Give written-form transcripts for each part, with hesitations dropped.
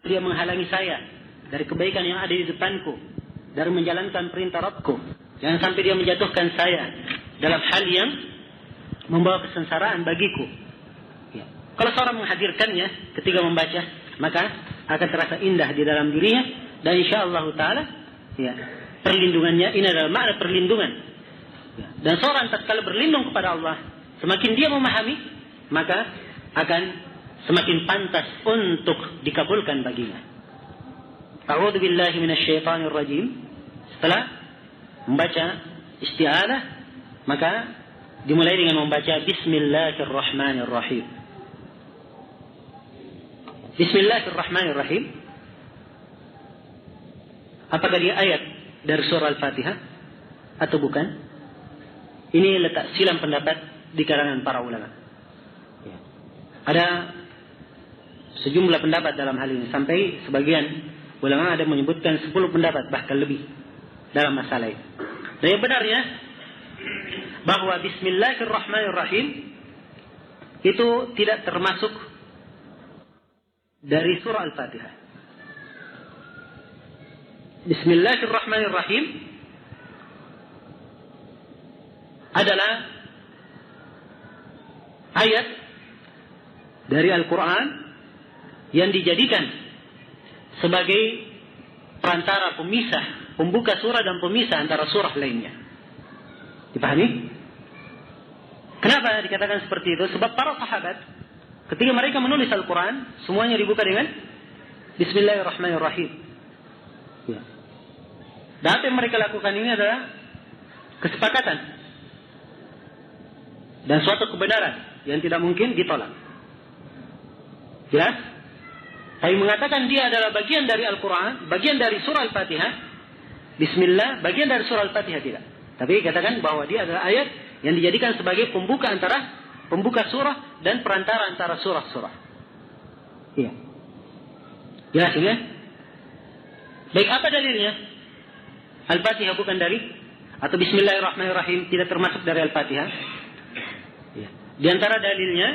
dia menghalangi saya dari kebaikan yang ada di depanku, dari menjalankan perintah Rabbku. Jangan sampai dia menjatuhkan saya dalam hal yang membawa kesengsaraan bagiku. Ya. Kalau seorang menghadirkannya ketika membaca, maka akan terasa indah di dalam dirinya, dan insyaallah taala ya, perlindungannya ini adalah makna perlindungan. Ya. Dan seorang tatkala berlindung kepada Allah, semakin dia memahami, maka akan semakin pantas untuk dikabulkan baginya. A'udzu billahi minasyaitonir rajim. Setelah membaca isti'adzah, maka dimulai dengan membaca Bismillahirrahmanirrahim. Bismillahirrahmanirrahim. Apakah dia ayat dari surah Al-Fatihah atau bukan? Ini letak silang pendapat di kalangan para ulama. Ada sejumlah pendapat dalam hal ini, sampai sebagian ulama ada menyebutkan 10 pendapat bahkan lebih dalam masalah ini. Dan yang benarnya bahwa Bismillahirrahmanirrahim itu tidak termasuk dari surah Al-Fatihah. Bismillahirrahmanirrahim adalah ayat dari Al-Quran yang dijadikan sebagai perantara pemisah, pembuka surah dan pemisah antara surah lainnya. Dipahami? Kenapa dikatakan seperti itu? Sebab para sahabat ketika mereka menulis Al-Quran, semuanya dibuka dengan Bismillahirrahmanirrahim. Ya. Dan apa yang mereka lakukan ini adalah kesepakatan dan suatu kebenaran yang tidak mungkin ditolak. Jelas? Tapi mengatakan dia adalah bagian dari Al-Quran, bagian dari surah Al-Fatihah, Bismillah, bagian dari surah Al-Fatihah tidak. Tapi katakan bahwa dia adalah ayat yang dijadikan sebagai pembuka surah dan perantara antara surah-surah. Iya. Jelas ini? Baik, apa dalilnya? Al-Fatihah bukan dari, atau Bismillahirrahmanirrahim tidak termasuk dari Al-Fatihah. Iya. Di antara dalilnya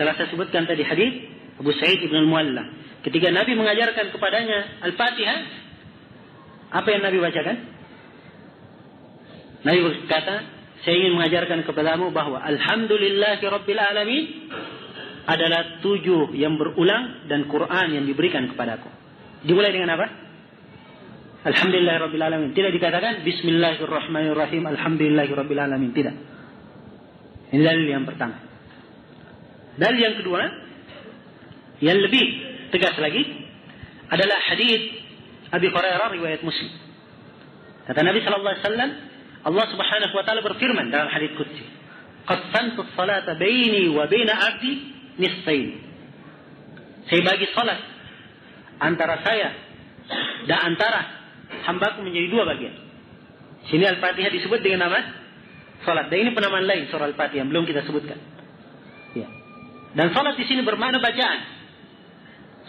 telah saya sebutkan tadi hadis Abu Sa'id ibn al-Mualla. Ketika Nabi mengajarkan kepadanya Al-Fatihah, apa yang Nabi bacakan? Nabi berkata, saya ingin mengajarkan kepadamu bahwa Alhamdulillahi Rabbil Alamin adalah 7 yang berulang dan Quran yang diberikan kepadaku. Dimulai dengan apa? Alhamdulillahi Rabbil Alamin. Tidak dikatakan Bismillahirrahmanirrahim Alhamdulillahi Rabbil Alamin. Tidak. Ini dalil yang pertama. Dalil yang kedua, yang lebih tegas lagi, adalah hadis Abi Hurairah riwayat Muslim. Kata Nabi sallallahu alaihi wasallam, Allah Subhanahu wa taala berfirman dalam hadis qudsi, "Qassamtu as-salata baini wa baina 'abdi nisfain." Saya bagi salat antara saya dan antara hambaku menjadi 2 bagian. Sini Al-Fatihah disebut dengan nama salat. Dan ini penamaan lain surah Al-Fatihah yang belum kita sebutkan. Ya. Dan salat di sini bermakna bacaan.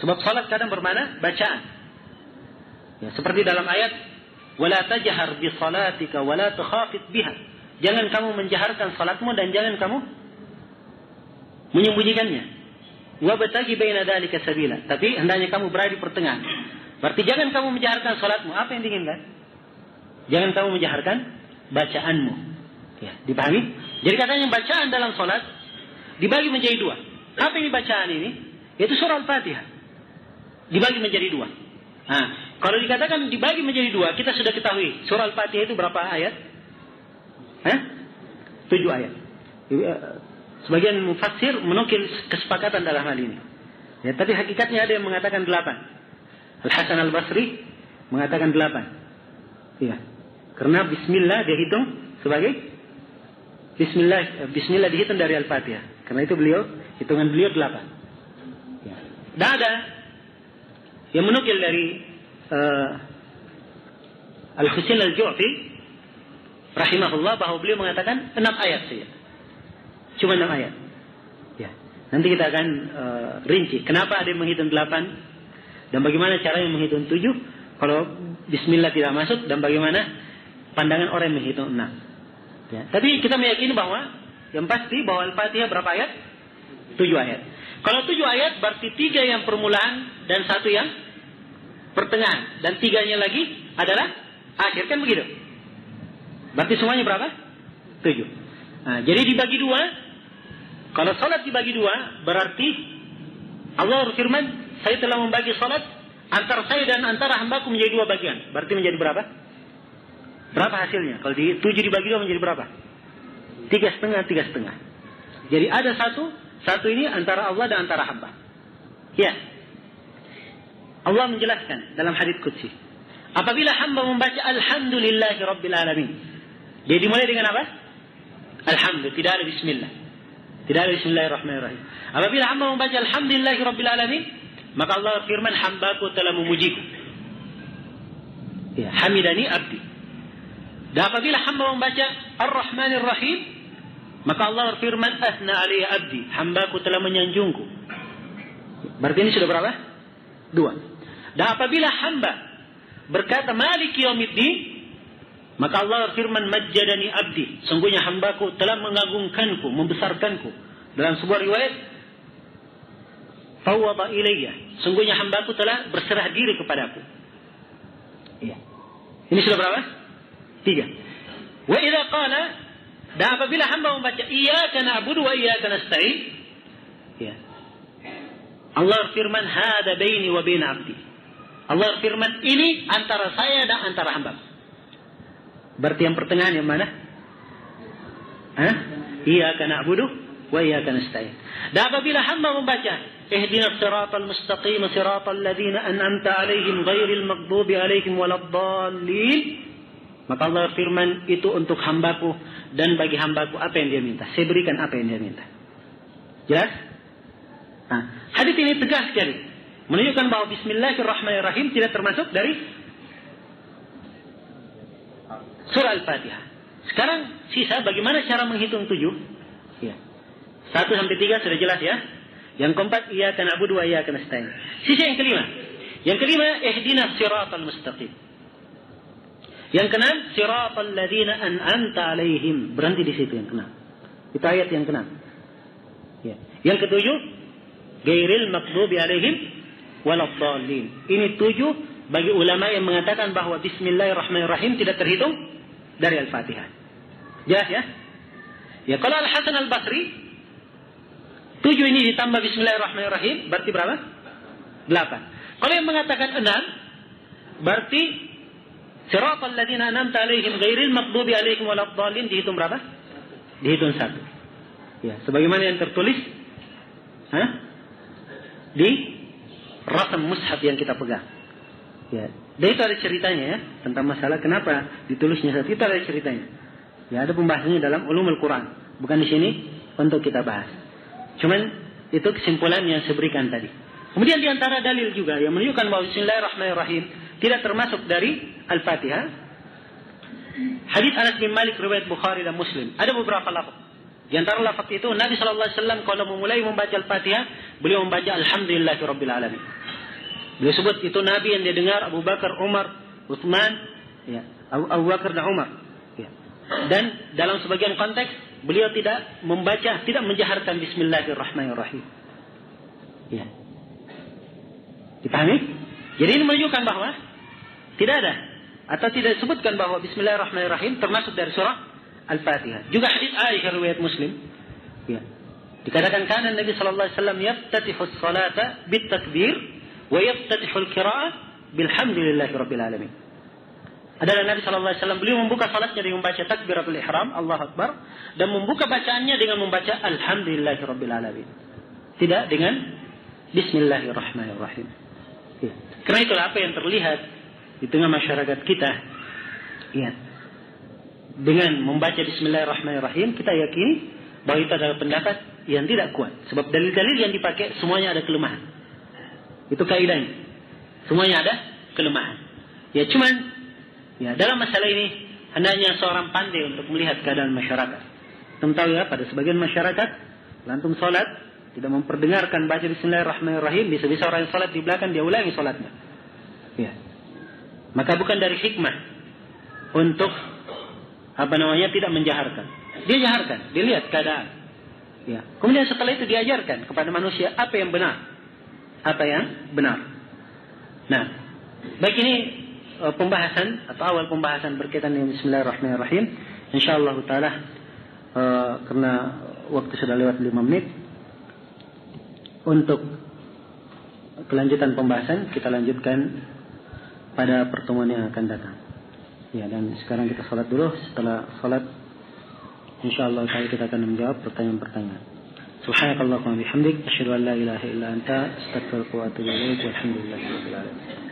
Sebab salat kadang bermakna bacaan. Ya, seperti dalam ayat wala tajhar bi salatika wala tukhafit biha. Jangan kamu menjaharkan salatmu dan jangan kamu menyembunyikannya. Wa bataghi baina dzalika sabila. Tapi hendaknya kamu berada di pertengahan. Berarti jangan kamu menjaharkan salatmu. Apa yang diinginkan? Jangan kamu menjaharkan bacaanmu. Ya, dipahami? Jadi katanya bacaan dalam salat dibagi menjadi 2. Apa ini bacaan ini? Yaitu surah Al-Fatihah. Dibagi menjadi 2. Nah, kalau dikatakan dibagi menjadi 2, kita sudah ketahui surah Al-Fatihah itu berapa ayat? 7 ayat. Sebagian mufassir menukil kesepakatan dalam hal ini. Ya, tapi hakikatnya ada yang mengatakan 8. Al-Hasan Al-Basri mengatakan 8. Ya. Karena Bismillah dihitung sebagai Bismillah dihitung dari Al-Fatihah. Karena itu hitungan beliau 8. Ya. Dan ada yang menukil dari Al-Husain Al-Ju'fi rahimahullah bahwa beliau mengatakan 6 ayat saja. Cuma 6 ayat. Ya. Nanti kita akan rinci kenapa ada yang menghitung 8 dan bagaimana caranya menghitung 7 kalau Bismillah tidak masuk, dan bagaimana pandangan orang yang menghitung 6. Ya. Tapi kita meyakini bahwa yang pasti bahwa Al-Fatihah berapa ayat? 7 ayat. Kalau 7 ayat berarti 3 yang permulaan dan 1 yang pertengahan, dan 3-nya lagi adalah akhir, kan begitu? Berarti semuanya berapa? 7. Nah, jadi dibagi 2. Kalau salat dibagi 2, berarti Allah berfirman, saya telah membagi salat antara saya dan antara hambaku menjadi 2 bagian. Berarti menjadi berapa? Berapa hasilnya? Kalau 7 dibagi 2 menjadi berapa? 3,5. Jadi ada satu ini antara Allah dan antara hamba. Ya. Allah menjelaskan dalam hadits qudsi. Apabila hamba membaca Alhamdulillahi Rabbil Alamin, dia dimulai dengan apa? Alhamdulillah, tidak ada bismillah. Tidak ada bismillahirrahmanirrahim. Apabila hamba membaca Alhamdulillahi Rabbil Alamin, maka Allah firman, hambaku telah memujiku. Ya, hamidani abdi. Dan apabila hamba membaca Ar-Rahmanir Rahim, maka Allah berfirman, asna alayya abdi, hambaku telah menyanjungku. Berarti ini sudah berapa? 2. Dan apabila hamba berkata Maliki Yaumiddin, maka Allah berfirman, majjadani abdi, sungguhnya hambaku telah mengagungkanku, membesarkanku. Dalam sebuah riwayat, fawwada ilayya, sungguhnya hambaku telah berserah diri kepadaku. Iya. Ini sudah berapa? 3. Wa idza qala, dan apabila hamba membaca iyyaka na'budu wa iyyaka nasta'in, ya, Allah firman, hada baini wa baina abdi. Allah firman, ini antara saya dan antara hamba. Berarti yang pertengahan yang mana? Iyyaka na'budu wa iyyaka nasta'in. Dan apabila hamba membaca ihdinas siratal mustaqim siratal ladzina an'amta 'alaihim ghairil maghdubi 'alaihim waladdallin, maka Allah firman, itu untuk hambaku dan bagi hambaku apa yang dia minta, saya berikan apa yang dia minta. Jelas? Nah, hadis ini tegas sekali, menunjukkan bahwa Bismillahirrahmanirrahim tidak termasuk dari surah Al-Fatihah. Sekarang sisa bagaimana cara menghitung 7? Ya. 1 sampai 3 sudah jelas ya. Yang keempat, iyyaka na'budu wa iyyaka nasta'in. Sisa yang kelima. Yang kelima, ihdinas siratal mustaqim. Yang keenam, siratal ladzina an'amta 'alaihim. Berhenti di situ yang keenam. Itu ayat yang keenam. Ya. Yang ketujuh, ghairil maghdubi 'alaihim waladdallin. Ini 7 bagi ulama yang mengatakan bahwa Bismillahirrahmanirrahim tidak terhitung dari Al-Fatihah. Jelas ya? Ya, kalau Al-Hasan Al-Basri, 7 ini ditambah Bismillahirrahmanirrahim, berarti berapa? 8. Kalau yang mengatakan 6, berarti siratal ladzina an'amta 'alaihim ghairil maghdubi 'alaihim waladdallin dihitung berapa? Dihitung 1. Ya, sebagaimana yang tertulis di rasam mushaf yang kita pegang. Ya, dan itu ada ceritanya ya, tentang masalah kenapa ditulisnya 1. Itu ada ceritanya. Ya, ada pembahasannya dalam ulumul Quran. Bukan di sini untuk kita bahas. Cuman itu kesimpulan yang saya berikan tadi. Kemudian di antara dalil juga yang menunjukkan bahwa Bismillahirrahmanirrahim tidak termasuk dari Al-Fatihah, hadits Anas bin Malik riwayat Bukhari dan Muslim. Ada beberapa lafaz. Di antara lafaz itu Nabi SAW kalau memulai membaca Al-Fatihah, beliau membaca Alhamdulillahirabbil alamin. Beliau sebut itu Nabi yang dia dengar Abu Bakar, Umar, Utsman, ya, Abu Bakar dan Umar. Ya. Dan dalam sebagian konteks beliau tidak membaca, tidak menjaharkan Bismillahirrahmanirrahim. Ya. Dipahami? Jadi ini menunjukkan bahwa tidak ada atau tidak disebutkan bahwa Bismillahirrahmanirrahim termasuk dari surah Al-Fatihah. Juga hadits Aisyah riwayat Muslim. Ya. Dikatakan kana Nabi sallallahu alaihi wasallam yaftatihu as-salata bit-takbir wa yaftatihu al-qira'ah bilhamdulillahirabbil alamin. Adalah Nabi sallallahu alaihi wasallam beliau membuka salatnya dengan membaca takbiratul ihram, Allahu akbar, dan membuka bacaannya dengan membaca alhamdulillahirabbil alamin. Tidak dengan bismillahirrahmanirrahim. Ya. Karena itulah apa yang terlihat di tengah masyarakat kita. Ya. Dengan membaca bismillahirrahmanirrahim, kita yakini bahwa itu adalah pendapat yang tidak kuat. Sebab dalil-dalil yang dipakai semuanya ada kelemahan. Itu kaidahnya. Semuanya ada kelemahan. Ya, cuman ya, dalam masalah ini hendaknya seorang pandai untuk melihat keadaan masyarakat. Antum tahu ya, pada sebagian masyarakat, antum salat tidak memperdengarkan baca bismillahirrahmanirrahim, bisa-bisa orang yang salat di belakang dia ulangi salatnya. Ya. Maka bukan dari hikmah untuk tidak menjaharkan. Dia jaharkan, dia lihat keadaan. Ya. Kemudian setelah itu diajarkan kepada manusia apa yang benar. Apa yang benar. Nah, Baik, ini pembahasan atau awal pembahasan berkaitan dengan Bismillahirrahmanirrahim. Insyaallah taala karena waktu sudah lewat 5 menit, untuk kelanjutan pembahasan kita lanjutkan pada pertemuan yang akan datang. Ya, dan sekarang kita salat dulu. Setelah salat insyaallah kita akan menjawab pertanyaan-pertanyaan. Subhanakallahumma bihamdik asyhadu an la ilaha illa anta astaghfiruka wa atubu ilaik. Walhamdulillahirabbil alamin.